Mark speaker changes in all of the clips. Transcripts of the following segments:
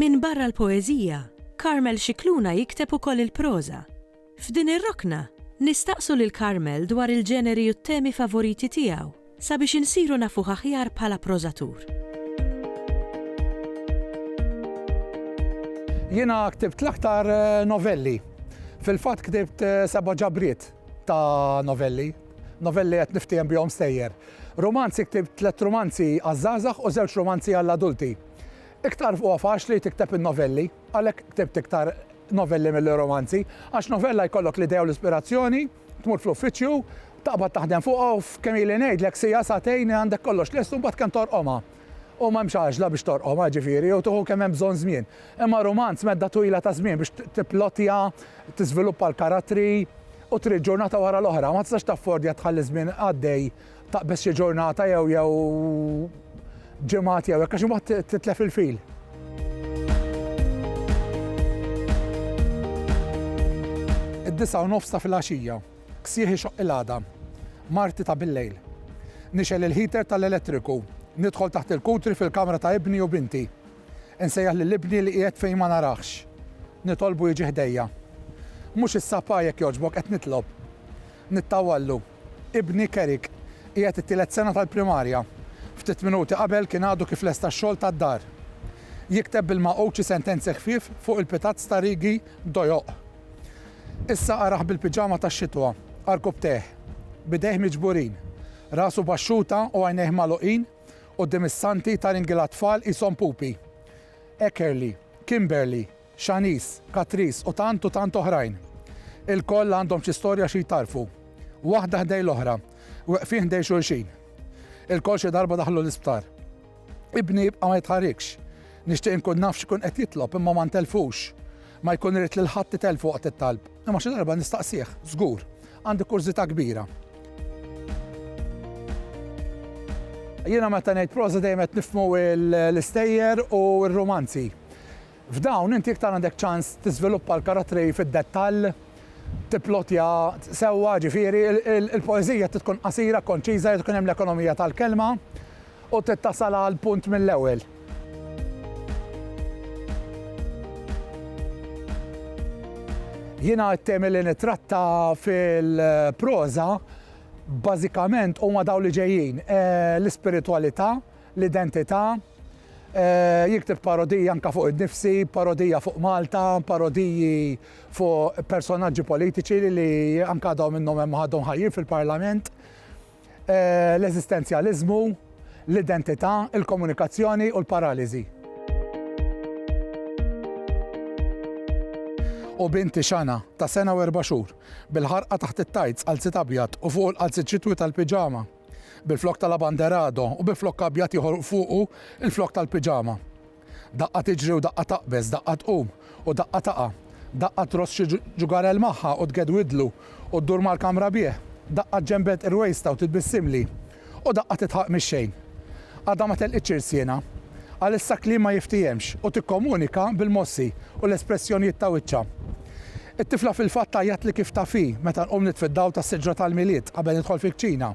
Speaker 1: Min barra l-poeżija, Carmel Scicluna jikteb ukoll il-proża. F'din ir-rokna, nistaqsu lil Carmel dwar il-ġeneri u t-temi favoriti tiegħu sabiex insiru nafu aħjar bħala prożatur.
Speaker 2: Jiena ktibt l-aktar novelli. Fil-fatt ktibt 7 ġabriet ta' novelli qed niftijem bihom stejjer. Romanzi ktibt 3 romanzi għaż-żgħażagħ u 2 romanzi għall-adulti. Iktar huwa faċli tikteb in-novelli, għalhekk ktibt iktar novelli mill-romanzi, għax novella jkollok l-idea u l-ispirazzjoni, tmur fl-uffiċċju, taqbad taħdem fuqha u f'kemm ili ngħidlek sija satejn għandek kollox lest u mbagħad kemm torqomha. U m'hemmx għaġla biex torqomha ġifieri u tieħu kemm hemm bżonn żmien. Imma romanz medda twila ta' żmien biex tipplottja, tiżviluppa l-karattri u trid ġurnata wara l-oħra, ma tistax taffordja tħalli żmien għaddej taqbes xi ġurnata jew ġimgħat jew hekk għax imbagħad titlef il-fil. Id-9:09 ta' filgħaxija, ksieħi xoq il-għada, Marti ta' bil-lejl. Nixel il-heater tal-elettriku, nidħol taħt il-kutri fil-kamra ta' ibni u binti. Insejjaħ lill-ibni li qiegħed fejn ma narax. Nitolbu jiġi ħdejja. Mhux is-sapa jekk jogħġbok qed nitlob. Nittawallu. Ibni Kerik qiegħed it-tielet sena tal-primarja. Ftit minuti qabel kien għadu kif lesta x-xogħol tad-dar. Jikteb bil-maqgħud xi sentenzi ħfief fuq il-pitazz ta' rigi dojoq. Issa qaraħ bil-piġama tax-xitwa, arkub teħ, bidejh miġburin, rasu baxxuta u għajnejh magħluqin quddiem is-santi ta' ringil tfal qishom pupi. Eckerly, Kimberly, Shanice, Catrice u tant oħrajn. Il-koll għandhom xi storja xi jtarfu. Waħda ħdej l-oħra, weqfin ħdej xulxin. Il-koll xi darba daħlu l-isptar. Ibni jibqa' ma jitħarrikx. Nixtieq inkun naf x'ikun qed jitlob imma ma ntelfux. Ma jkun irid lil ħadd itelfu waqt it-talb. Imma xi darba nistaqsih, żgur, għandi kurżità kbira. Jiena meta ngħid proża dejjem qed nifhmu l-istejjer u r-romanzi. F'dawn inti iktar għandek ċans tiżviluppa l-karattri fid-dettall, tipplotja sewwa ġifieri, il-poeżija tkun qasira, konċiża, tkun hemm l-ekonomija tal-kelma u tittasal għal punt mill-ewwel. Jiena t-temi li nitratta fil-proża bażikament huma dawn li ġejjin l-ispiritualità, l-identità, jikteb parodija anke fuq id-nifsi, parodija fuq Malta, parodiji fuq personaġġi politiċi li anke għadhom minnhom hemm ħadhom ħajjin fil-Parlament, l-eżistenzjaliżmu, l-identità, il-komunikazzjoni u l-paraliżi. U binti Xana ta' sena u 4 xhur, bil-ħarqa taħt it-tajts qalzit abjad u fuq il-qalzit ċitwi tal-piġama, bil-flok tal-abanderado u bil-flok abjad ieħor fuqu il-flok tal-piġama. Daqqa tiġri u daqqa taqbeż, daqqa tqum u daqqa taqa', daqqa tross xi ġugarel magħha u tgedwidlu u ddur mal-kamra bih, daqqa ġembet irwejsta u titbissimli u daqqa titħaq mix-xejn. Għadha ma telqitx irsiena, għalissa kliem ma jiftijemx u tikkomunika bil-mossi u l-espressjonijiet ta' wiċċha. It-tifla fil-fatt tajjat li kif tafi meta nqum nitfid-daw tas-siġra tal-miliet qabel nidħol fil-kċina,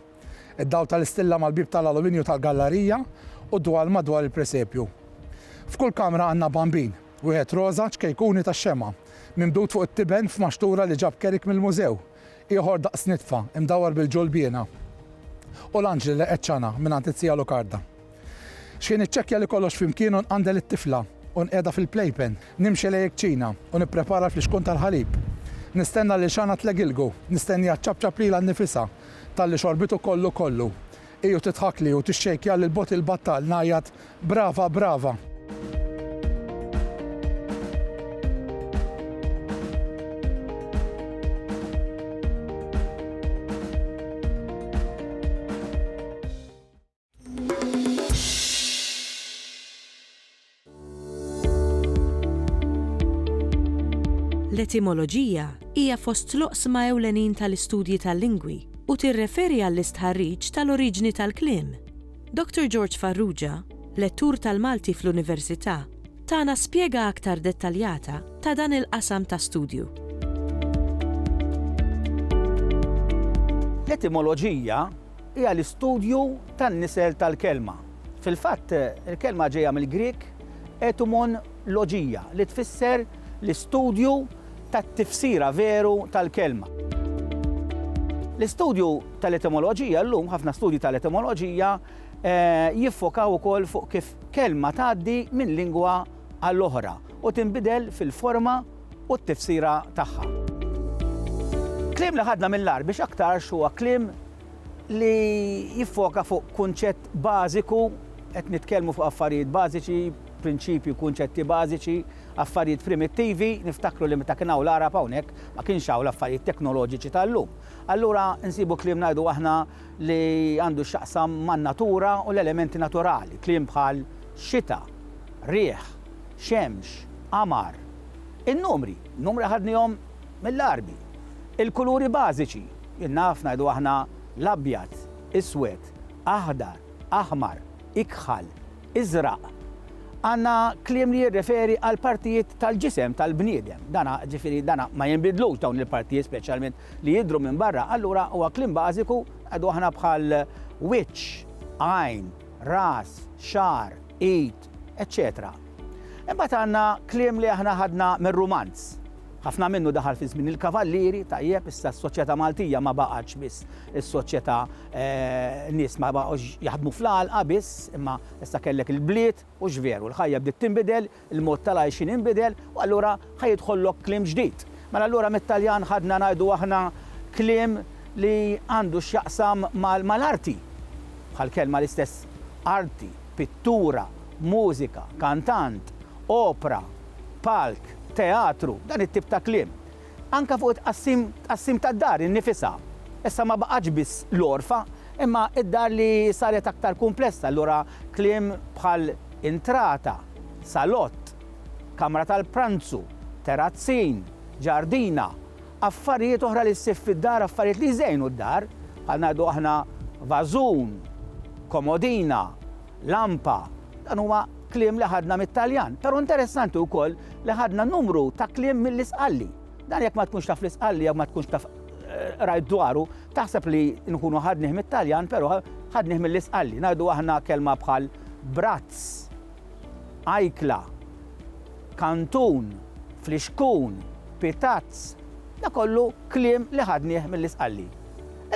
Speaker 2: id-daw tal-istilla mal-bib tal-alluminju tal-gallerija u dwar madwar il-presepju. F'kull kamra għandna bambin, wieħed roża ċkejkuni tax-xema, mimdud fuq it-tiben f'maxtura li ġab Kerik mill-mużew, ieħor daqs nitfa' imdawwar bil-ġulbiena. U l-anġli li qed Xana mingħand it-Sija Lukarda. X'kien iċċekkja li kollox f'imkienu nqandel it-tifla u nqiegħda fil-playpen, nimxi lejn kċina u nipprepara fl-ixkun tal-ħalib. Nistenna li Xana tlegilgu, nistenniha ċabċab lilha nnifisha talli xorbitu kollu. Iju titħakli u tixxejkja lil bot il-battal ngħajjad brava, brava.
Speaker 1: L-etimoloġija hija fost l-oqsma ewlenin tal-istudji tal-lingwi u tirreferi għall-istħarriġ tal-oriġni tal-kliem. Dr. George Farrugia, lettur tal-Malti fl-Università, tagħna spjega aktar dettaljata ta' dan il-qasam ta' studju.
Speaker 3: L-etimoloġija hija l-istudju tan-nisel tal-kelma. Fil-fatt, il-kelma ġejja mill-Grieg etimoloġija li tfisser l-istudju tat-tifsira veru tal-kelma. L-istudju tal-etimoloġija llum, ħafna studji tal-etimoloġija jiffokaw ukoll fuq kif kelma tgħaddi minn lingwa għall-oħra u tinbidel fil-forma u t-tifsira tagħha. Kliem li ħadna mill-Arbi aktar huwa kliem li jiffoka fuq kunċett bażiku, qed nitkellmu fuq affarijiet bażiċi, prinċipji, kunċetti bażiċi, affarijiet primittivi, niftakru li meta kien hawn l-Arab hawnhekk ma kienx hawn l-affarijiet teknoloġiċi tal-lum. Allura nsibu kliem ngħidu aħna li għandu x'jaqsam man-natura u l-elementi naturali, kliem bħal xita, rieħ, xemx, qamar. In-numri ħadnihom mill-Arbi. Il-kuluri bażiċi, jinnaf ngħidu aħna l-abjad, iswed, aħdar, aħmar, ikħal, iżraq. Għandna kliem li jirreferi għal partijiet tal-ġisem tal-bniedem. Dana ma jinbidlux dawn il-partijiet speċjalment li jidhru minn barra, allura huwa kliem bażiku għadu aħna bħal wiċċ, għajn, ras, xar, id, etc. Imbagħad għandna kliem li aħna ħadna mir-Rumanz. Ħafna minnu daħal fi żmien il-kavallieri, tajjeb, issa s-soċjetà Maltija ma baqgħetx biss is-soċjetà nies ma baqgħux jaħdmu fl-għalqa biss, imma issa kellek il-bliet u x'veru, l-ħajja bdiet tinbidel, il-mod tal-għajxin inbidel u allura ħajidħollok kliem ġdid. Mela allura mit-Taljan ħadna ngħidu aħna kliem li għandu x'jaqsam mal-arti. Bħal kelma l-istess arti, pittura, mużika, kantant, opera, palk, teatru, dan it-tip ta' kliem. Anka fuq tqassim tad-dar innifisha. Issa ma baqgħetx biss l-orfa, imma id-dar li saret aktar komplessa, allura kliem bħal intrata, salott, kamra tal-pranzu, terrazzin, ġardina, affarijiet oħra li ssir fid-dar, affarijiet li jżejnu d-dar, bħal ngħidu aħna vażun, komodina, lampa, dan huwa kliem li ħadna mit-Taljan. Però interessanti wkoll li ħadna numru ta' kliem mill-isqalli. Dan jekk ma tkunx taf l-isqalli, jekk ma tkunx taf rajt dwaru, taħseb li nkunu ħadnih mit-Taljan, però ħadnih mill-isqalli. Ngħidu aħna kelma bħal brazz, ajkla, kantun, flixkun, pitazz, da kollu kliem li ħadnih mill-isqalli.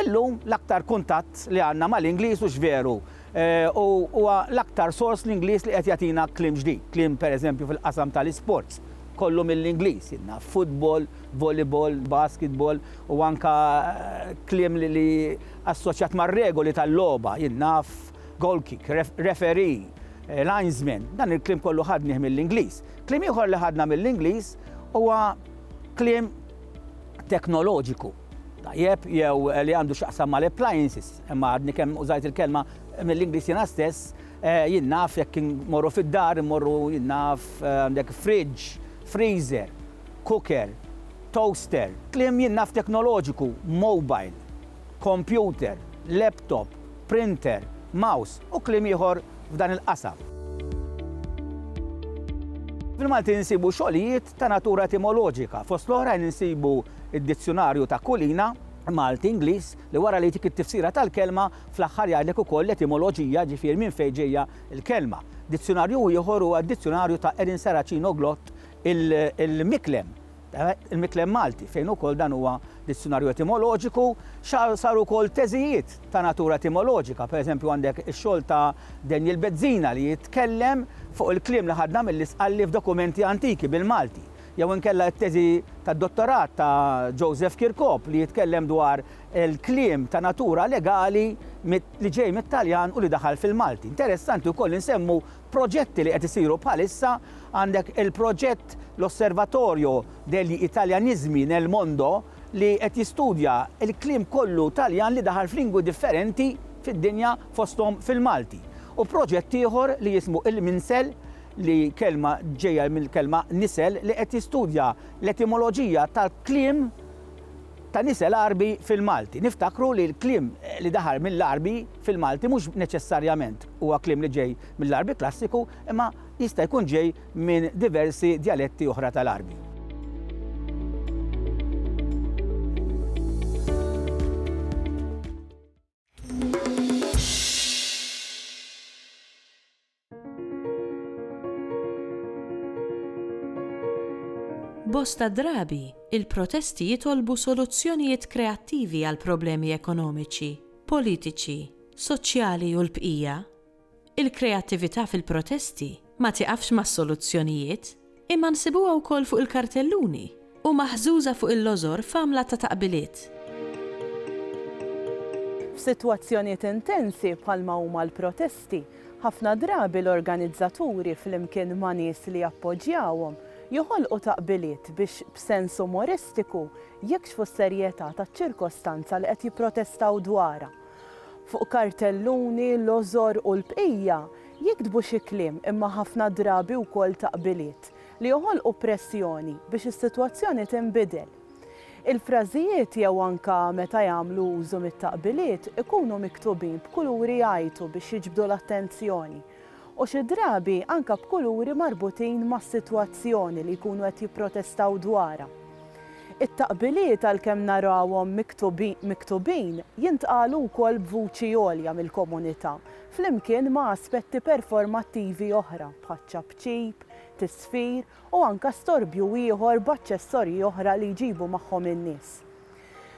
Speaker 3: Illum l-aktar kuntatt li għandna mal-Ingliż u x'veru huwa l-aktar sors l-Ingliż li qed jagħtina kliem ġdid. Kliem pereżempju fil-qasam tal-isports kollu mill-Ingliż, jinnna football, volleyball, basketball u anka kliem li assoċjat mar-regoli tal-logħba, jinnaf goal kick, referee, linesman, dan il-kliem kollu ħadnih mill-Ingliż. Kliem ieħor li ħadna mill-Ingliż huwa kliem teknoloġiku. Tajjeb, jew li għandu x'aqsam mal-appliances, imma għadni kemm użajt il-kelma mill-Ingliż jiena stess, jinnaf jekk morru fid-dar, morru jinnaf għandek fridge, freezer, cooker, toaster, kliem jinnaf teknoloġiku, mobile, computer, laptop, printer, mouse u kliem ieħor f'dan il-qasam. Fil-Malti nsibu xogħlijiet ta' natura etimoloġika, fost l-oħrajn nsibu id-dizzjonarju ta' kulina Malti-Ingliż li wara li tik it-tifsira tal-kelma fl-aħħar jgħidlek ukoll l-etimoloġija ġifier minn fejn ġejja l-kelma. Dizzjonarju ieħor huwa d-dizzjonarju ta' Erin Saracino Glott il-Miklem. Il-Miklem Malti, fejn ukoll dan huwa dizzjonarju etimoloġiku, saru wkoll teżijiet ta' natura etimoloġika, pereżempju għandek ix-xogħol ta' Daniel Bezzina li jitkellem fuq il-kliem li ħadna mill-isqalli f'dokumenti antiki bil-Malti. Jew inkella t-teżi tad-dottorat ta' Joseph Kirkop li jitkellem dwar il-kliem ta' natura legali li ġej mit-Taljan u li daħal fil-Malti. Interessanti wkoll insemmu proġetti li qed isiru bħalissa, għandek il-proġett l-Osservatorio degli Italianizmi nel mondo li qed jistudja il-kliem kollu Taljan li daħal f'lingwi differenti fid-dinja fosthom fil-Malti. U proġett ieħor li jismu il-Minsel li kelma ġejja mill-kelma nisel li qed jistudja l-etimoloġija tal-kliem ta' nies l-Arbi fil-Malti. Niftakru li l-kliem li daħal mill-Arbi fil-Malti mhux neċessarjament huwa kliem li ġej mill-Arbi klassiku, imma jista' jkun ġej minn diversi dialetti oħra tal-Arbi.
Speaker 1: Bosta drabi, il-protesti jitolbu soluzzjonijiet kreattivi għal problemi ekonomiċi, politiċi, soċjali u l-bqija. Il-kreattività fil-protesti ma tiqafx ma' soluzzjonijiet, imma nsibuha wkoll fuq il-kartelluni u maħżuża fuq il-lożor f'għamla ta' taqbiliet.
Speaker 4: F'sitwazzjonijiet intensi bħalma huma l-protesti, ħafna drabi l-organizzaturi fl-imkien ma' nies li jappoġġjawhom joħolqu taqbiliet biex b'sens umoristiku jekxfu s-serjetà taċ-ċirkostanza li qed jipprotestaw dwarha. Fuq kartelluni, l-ożor u l-bqija jiktbu xi kliem imma ħafna drabi wkoll taqbiliet li joħolqu pressjoni biex is-sitwazzjoni tinbidel. Il-frażijiet jew anke meta jagħmlu użu mit-taqbiliet ikunu miktubin b'kuluri jgħidu biex jiġbdu l-attenzjoni. U xi drabi anke b'kuluri marbutin mas-sitwazzjoni li jkunu qed jipprotestaw dwarha. It-taqbiliet għalkemm narawhom miktubin jintqalu wkoll b'vuċi għolja mill-komunità flimkien ma' aspetti performattivi oħra bħal ċabċib, tisfir u anke storbju ieħor b'aċċessorji oħra li jġibu magħhom in-nies.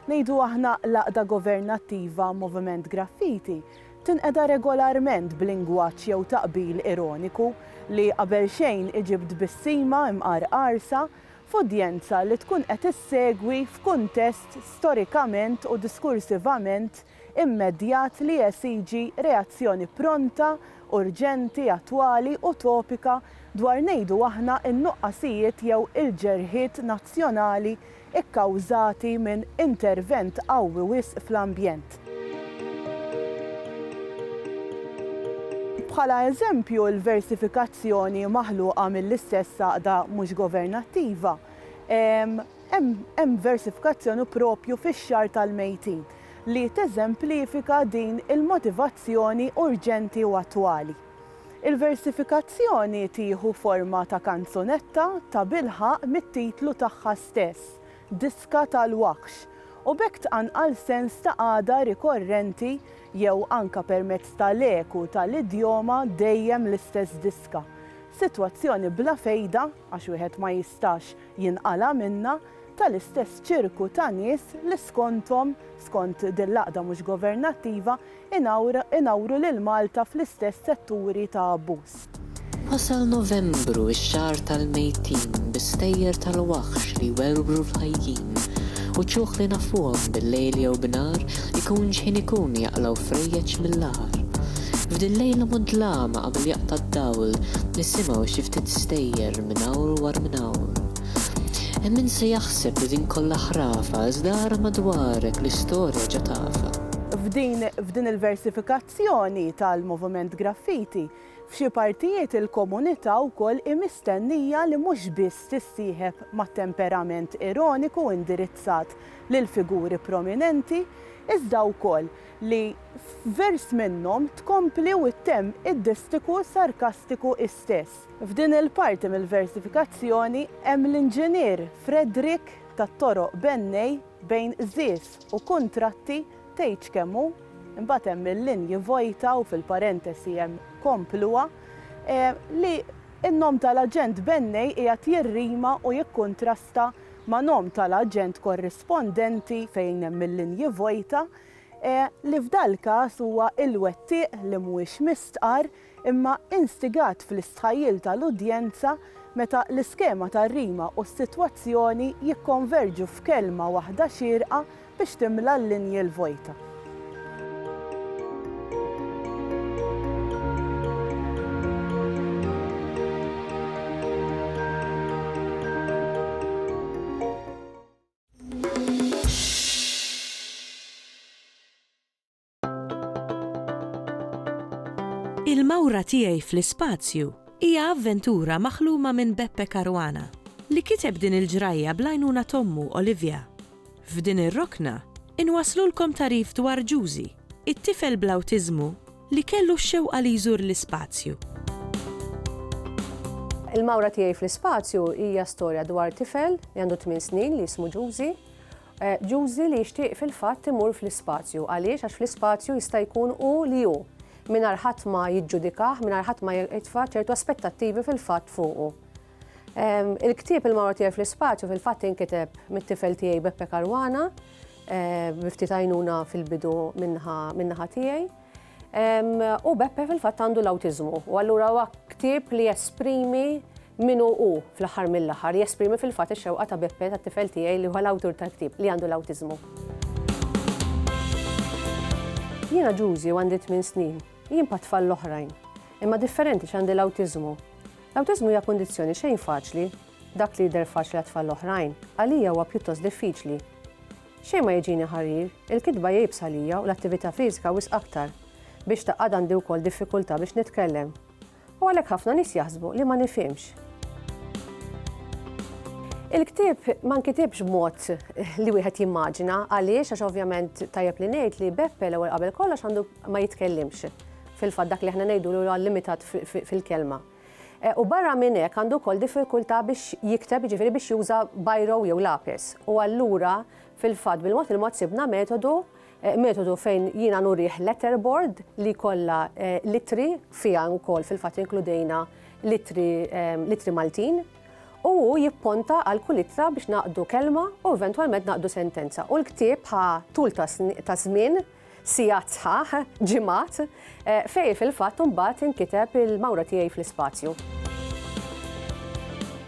Speaker 4: Ngħidu aħna l-għaqda governattiva Moviment Graffiti tinqeda regolarment b'lingwaġġ jew taqbil ironiku li qabel xejn iġib bissima imqarqarsa f'udjenza li tkun qed issegwi f'kuntest storikament u diskursivament immedjat li jesiġi reazzjoni pronta, urġenti, attwali u topika dwar ngħidu aħna n-nuqqasijiet jew il-ġerħiet nazzjonali ikkawżati minn intervent qawwi wisq fl-ambjent. Bħala eżempju l-versifikazzjoni maħluqa mill-istess għaqda mhux governattiva, hemm versifikazzjoni propju fix-xahar tal-Mejtin li teżemplifika din il-motivazzjoni urġenti u attwali. Il-versifikazzjoni tieħu forma ta' kanzunetta ta' bilħaq mit-titlu tagħha stess, Diska tal-Waħx, u bekk tqanqal sens ta' għada rikorrenti jew anka permezz tal-eku tal-idjoma dejjem l-istess diska. Sitwazzjoni bla fejda, għax wieħed ma jistax jinqala minna, tal-istess ċirku ta' nies li skontom, skont dil-laqda mhux governattiva, inawru lil Malta fl-istess setturi ta' abbuż.
Speaker 5: Wasal Novembru ix-xahar tal-Mejtin bistejjer tal-Waħx li welbru l-ħajjin u ċuħ li nafuhom bil-lejl jew b'nar ikun x'ħin ikun jaqlaw frejjeġ mill-lar. F'din lejla mudlama qabel jaqta' d-dawl nisimgħu xi ftit stejjer minn hawn war minn hawn. Hemm min se jaħseb li din kollha ħrafa iżda ara madwarek l-istorja ġa tafa.
Speaker 4: F'din il-versifikazzjoni tal-Moviment Graffiti f'xi partijiet il-komunità wkoll imistennija li mhux biss tissieħeb mat-temperament ironiku indirizzat lil figuri prominenti, iżda wkoll li f'vers minnhom tkompli u ttemm id-distiku sarkastiku istess. F'din il-parti mill-versifikazzjoni hemm l-inġinier Fredrik tat-Toroq Bennej bejn Żies u Kuntratti tgħid kemm hu, imbagħad hemm il-linji vojta u fil-parentesi hemm kompluha li n-nom tal-aġent Bennej qiegħed jirrima u jikkuntrasta ma' nom tal-aġent korrispondenti fejn hemm il-linji vojta li f'dal każ huwa il-wettieq li mhuwiex mistqar imma instigat fl-istħajjil tal-udjenza meta l-iskema tar-rima u s-sitwazzjoni jikkonverġu f'kelma waħda xierqa biex timla l-linji l-vojta.
Speaker 1: Il-mawra tiegħi fl-ispazju hija avventura maħluma minn Beppe Caruana li kiteb din il-ġrajja bl-għajnuna Tommu Olivia. F'din ir-rokna, inwaslulkom tarif dwar Juicy, it-tifel bl-awtiżmu li kellu x-xewqa li jżur l-ispazju.
Speaker 6: Il-mawra tiegħi fl-ispazju hija storja dwar tifel li għandu 8 snin li jismu Juicy. Juicy li jixtieq fil-fatt imur fl-ispazju. Għaliex għax fl-ispazju jista' jkun li hu mingħajr ħadd ma jiġġudikah, mingħajr ħadd ma jitfa' ċertu aspettattivi fil-fatt fuqu. Il-ktieb il-mawra tiegħi fl-ispazju fil-fatt inkiteb mit-tifel tiegħi Beppe Caruana, biftit għajnuna fil-bidu minnaħa tiegħi. U Beppe fil-fatt għandu l-awtiżmu. U allura huwa ktieb li jesprimi minnu hu fl-aħħar mill-aħħar, jesprimi fil-fatt ix-xewqa ta' Beppe tat-tifel tiegħi li huwa l-awtur tal-ktieb li għandu l-awtiżmu. Jiena Juicy u għandi 8 snin, jien pa' tfal l-oħrajn, imma differenti x'għandi l-awtiżmu. L-awtiżmu hija kundizzjoni xejn faċli, dak li jidher faċli għat-tfal l-oħrajn, għalija huwa pjuttost diffiċli. Xejn ma jiġini ħarir, il-kitba jgħibs għalija u l-attività fiżika wisq aktar biex taqqad għandi wkoll diffikultà biex nitkellem. U għalhekk ħafna nies jaħsbu li ma nifhimx. Il-ktieb ma nkitibx b'mod li wieħed jimmaġina għaliex għax ovvjament tajjeb li ngħid li Beppe l-ewwel qabel kollox għandu ma jitkellimx fil-fatt dak li aħna ngħidu li huwa limitat fil-kelma. U barra minn hekk għandu wkoll diffikultà biex jikteb, jiġifieri biex juża biro jew lapis. U allura fil-fatt bil-mod il-mod sibna metodu fejn jiena nurih letterboard li kollha litri fiha wkoll fil-fatt inkludejna litri Maltin u jipponta għal kull littra biex naqdu kelma u eventwalment naqdu sentenza. U l-ktieb tul ta' żmien sigħat sħaħ, ġimgħat, fejn fil-fatt imbagħad inkiteb il-mawra tiegħi fl-ispazju.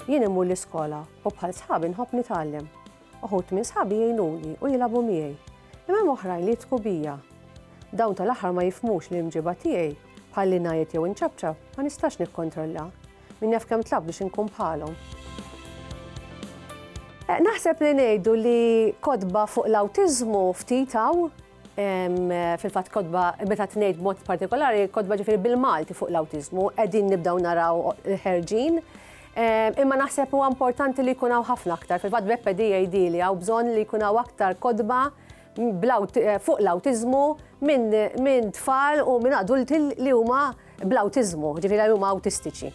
Speaker 6: Jien immur l-iskola u bħal sħabi nħobb nitgħallem. Uħud minn sħabi jgħinuni u jilagħbu miegħi. Imma oħrajn li jitku bija. Dawn tal-aħħar ma jifhmux li l-imġiba tiegħi bħalli ngħid jew inċabċab ma nistax nikkontrolla. Min jaf kemm tlab biex inkun bħalhom. Naħseb li ngħidu li kodba fuq l-awtiżmu ftit hawn, fil-fatt kodba meta tngħid b'mod partikolari, kodba ġifieri bil-Malti fuq l-awtiżmu, qegħdin nibdew naraw ħerġin. Imma naħseb huwa importanti li jkun hawn ħafna aktar. Fil-fatt Beppe jgħidili hawn bżonn li jkun hawn aktar kodba fuq l-awtiżmu minn tfal u minn adulti li huma bl-awtiżmu, ġifieri li huma awtistiċi.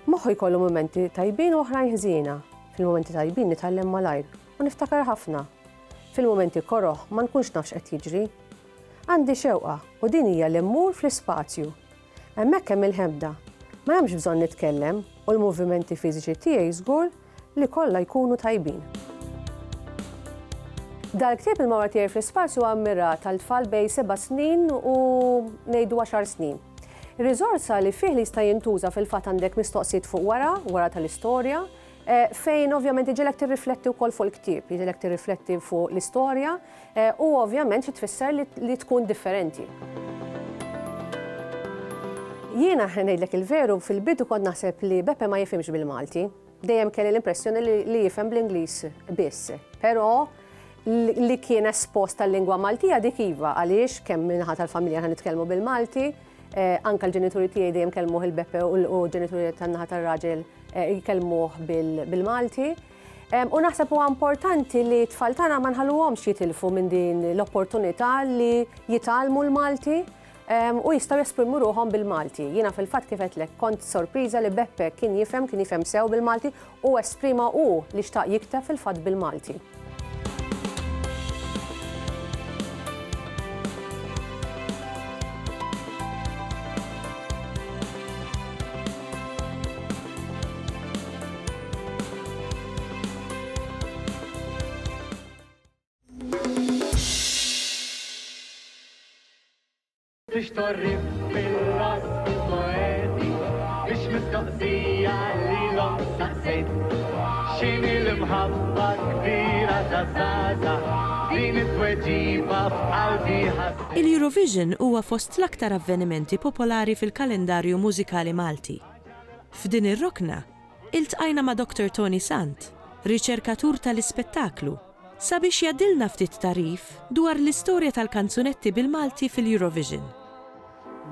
Speaker 6: Moħħu jkollu momenti tajbin u oħrajn ħżiena. Fil-momenti tajbin nitgħallem malajr u niftakar ħafna. Fil-momenti koroħ ma nkunx nafx qed jiġri. Għandi xewqa u din hija li mmur fl-ispazju. Hemmhekk hemm il-ħebda. Ma hemmx bżonn nitkellem u l-movimenti fiżiċi tiegħi żgur li kollha jkunu tajbin. Dal-ktieb il-mawra tiegħi fl-ispazju għammira tal-tfal bejn 7 snin u ngħidu 10 snin. Ir-riżorsa li fih li jista' jintuża fil-fatt għandek mistoqsijiet fuq wara tal-istorja, fejn ovvjament iġilek tirrifletti wkoll fuq il-ktieb, iġilek tirrifletti fuq l-istorja u ovvjament xi tfisser li tkun differenti. Jiena ngħidlek il-veru fil-bidu kont naħseb li Beppe ma jifhimx bil-Malti. Dejjem kelli l-impressjoni li jifhem bl-Ingliż biss. Però li kien espost tal-lingwa Maltija dik iva għaliex kemm minħa tal-familja ħan nitkellmu bil-Malti, anke l-ġenituri tiegħi dejjem kellmuh il-Beppe u ġenituri tan-naħa tar-raġel jkellmuh bil-Malti. U naħseb huwa importanti li t-tfal tagħna ma nħalluhomx jitilfu minn din l-opportunità li jitgħallmu l-Malti u jistgħu jesprimu ruhom bil-Malti. Jiena fil-fatt kif qedlek kont sorpriża li Beppe kien jifhem sew bil-Malti u esprima li xtaq jikteb fil-fatt bil-Malti.
Speaker 7: تشترب بالراس الفؤادي مش مستقصية اللي لهم سقسيت شيني المحبة كبيرة زازازة دين توجيبة في قلبي حسيت.
Speaker 1: Il-Eurovision huwa fost l-aktar avvenimenti popolari fil-kalendarju mużikali Malti. F'din ir-rokna, iltqajna ma' Dr. Tony Sant, riċerkatur tal-ispettaklu, sabiex jgħaddilna ftit tarif dwar l-istorja tal-kanzunetti bil-Malti fil-Eurovision.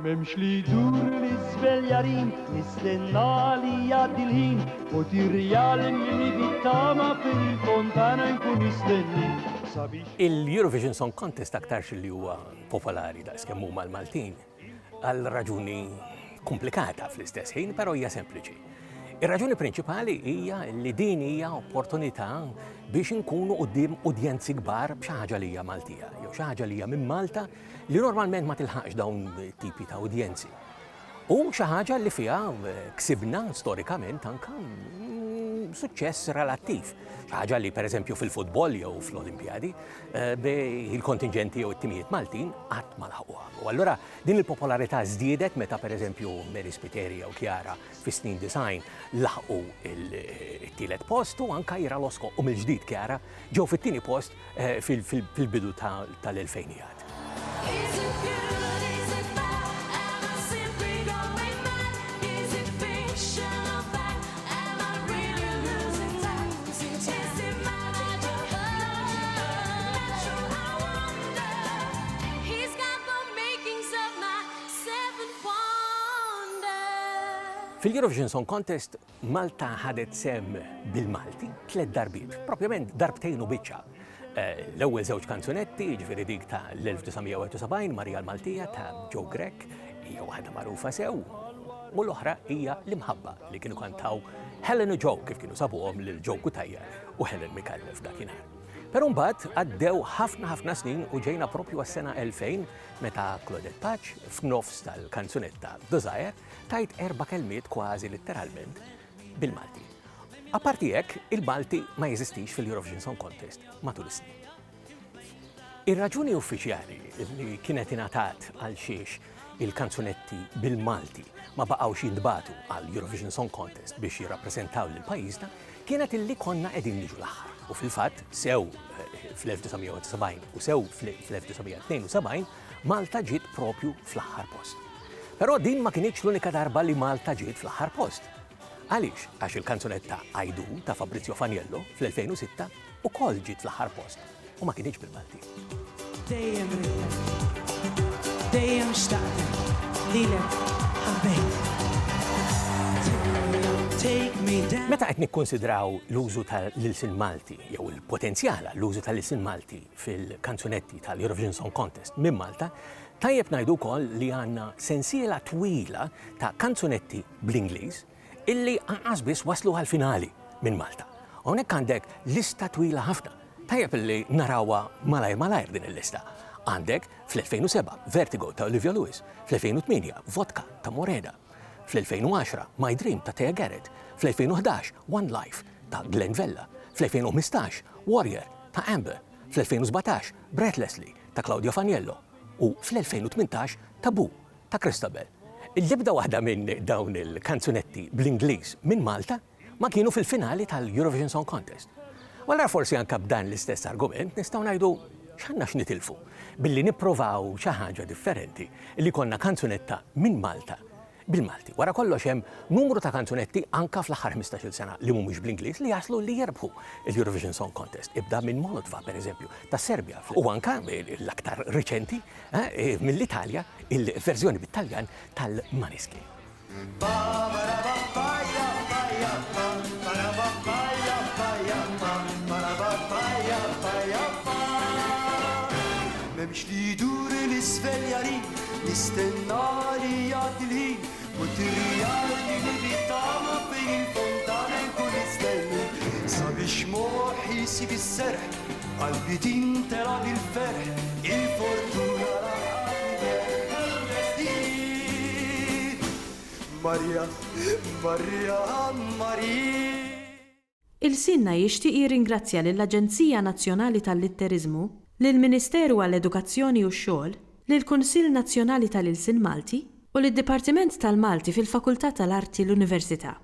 Speaker 7: Memx li dur li sveljarin, nistenna li jaddi l-ħin, u tirjal li bittama fil-fontana nkun nistenni.
Speaker 8: Il-Eurovision Song Contest aktarx li huwa popolari da' skemmu mal-Maltin għal raġuni komplikata fl-istess ħin, però hija sempliċi. Ir-raġuni prinċipali hija li din hija opportunità biex inkunu quddiem udjenzi kbar b'xi ħaġa li hija Maltija, jew xi ħaġa li hija minn Malta li normalment ma tilħaqx dawn tipi ta' udjenzi. U xi ħaġa li fiha ksibna storikament anke suċċess relattiv. Xi ħaġa li pereżempju fil-futbol jew fl-Olimpjadi il-kontingenti jew it-timijiet Maltin qatt ma laħquha. U allura din il-popolarità żdiedet meta pereżempju Mary Spiteri jew Chiara fis-snin design laħqu it-tielet post u anke Ira Losko u mill-ġdid Chiara ġew fit-tieni post fil-bidu tal-2000. Fil-Eurovision Song Contest, Malta ħadet sem bil-Malti 3 darbiet, propjament darbtejn u biċċa. L-ewwel żewġ kanzunetti, ġifieri dik ta' l-1971 Marija l-Maltija ta' Joe Grech, hija waħda magħrufa sew, u l-oħra hija l-imħabba li kienu kantaw Helen u Joe kif kienu sabuhom lil Joe Kutajjar u Helen Mikallef dakinhar. Però mbagħad għaddew ħafna snin u ġejna propju għas-sena 2000 meta Claudette Patch f'nofs tal-kanzunetta Desire tajt 4 kelmiet kważi letteralment bil-Malti. Apparti hekk, il-Malti ma jeżistix fil-Eurovision Song Contest matul is-snin. Ir-raġuni uffiċjali li kienet ingħatat għal xiex il-kanzunetti bil-Malti ma baqgħux jintbagħtu għal Eurovision Song Contest biex jirrappreżentaw lil pajjiżna kienet illi konna qegħdin niġu l-aħħar. U fil-fatt sew fl-1970 u sew fl-1972 Malta ġiet propju fl-aħħar post. Però din ma kienx l-unika darba li Malta ġiet fl-aħħar post. Għaliex għax il-kanzunetta Ajdu ta' Fabrizio Faniello fl-2006 ukoll ġiet fl-aħħar post u ma kienx bil-Malti. Dejjem xtaqt lilek ħabbejt. Meta qed nikkonsidraw l-użu tal-ilsin Malti jew il-potenzjal l-użu tal-ilsin Malti fil-kanzunetti tal-Eurovision Song Contest minn Malta, tajjeb ngħidu wkoll li għandna sensiela twila ta' kanzunetti bl-Ingliż illi anqas biss waslu għall-finali minn Malta. Hawnhekk għandek lista twila ħafna. Tajjeb illi narawha malajr din il-lista. Għandek fl-2007 Vertigo ta' Olivia Lewis, fl-2008 Vodka ta' Morena, fl-2010 My Dream ta' Thea Garrett, fl-2011 One Life ta' Glenn Vella, fl-2015 Warrior ta' Amber, fl-2017 Breathlessly ta' Claudio Faniello u fl-2018 Taboo ta' Christabel. Il-libda waħda minn dawn il-kanzunetti bl-Ingliż minn Malta ma kienu fil-finali tal-Eurovision Song Contest. Wara forsi anke b'dan l-istess argument nistgħu ngħidu x'għandna x'nitilfu billi nipprovaw xi ħaġa differenti li konna kanzunetta minn Malta bil-Malti. Wara kollox hemm numru ta' kanzunetti anka fl-aħħar 15-il sena li mhumiex bl-Ingliż li jaslu li jerbħu l-Eurovision Song Contest. Ibda minn Molotva pereżempju ta' Serbja u anka l-aktar riċenti mill-Italja il-verżjoni bit-Taljan tal-Maneskin.
Speaker 7: Memx li dur l-isfel jarin, nistenna li jgħaddi l-ħin, u tirjal li bittama fejn il-fontana nkun nistenni. Sabiex moħi jsib is-serħ, qalbi tintela bil-ferħ, il-fortuna raħ Marja.
Speaker 1: Il-Sinna jixtieq jirringrazzja lill-Aġenzija Nazzjonali tal-Litterizmu, lill-Ministeru għall-Edukazzjoni u x-Xogħol, lill-Kunsill Nazzjonali tal-Ilsin Malti u lid-Dipartiment tal-Malti fil-Fakultà tal-Arti l-Università.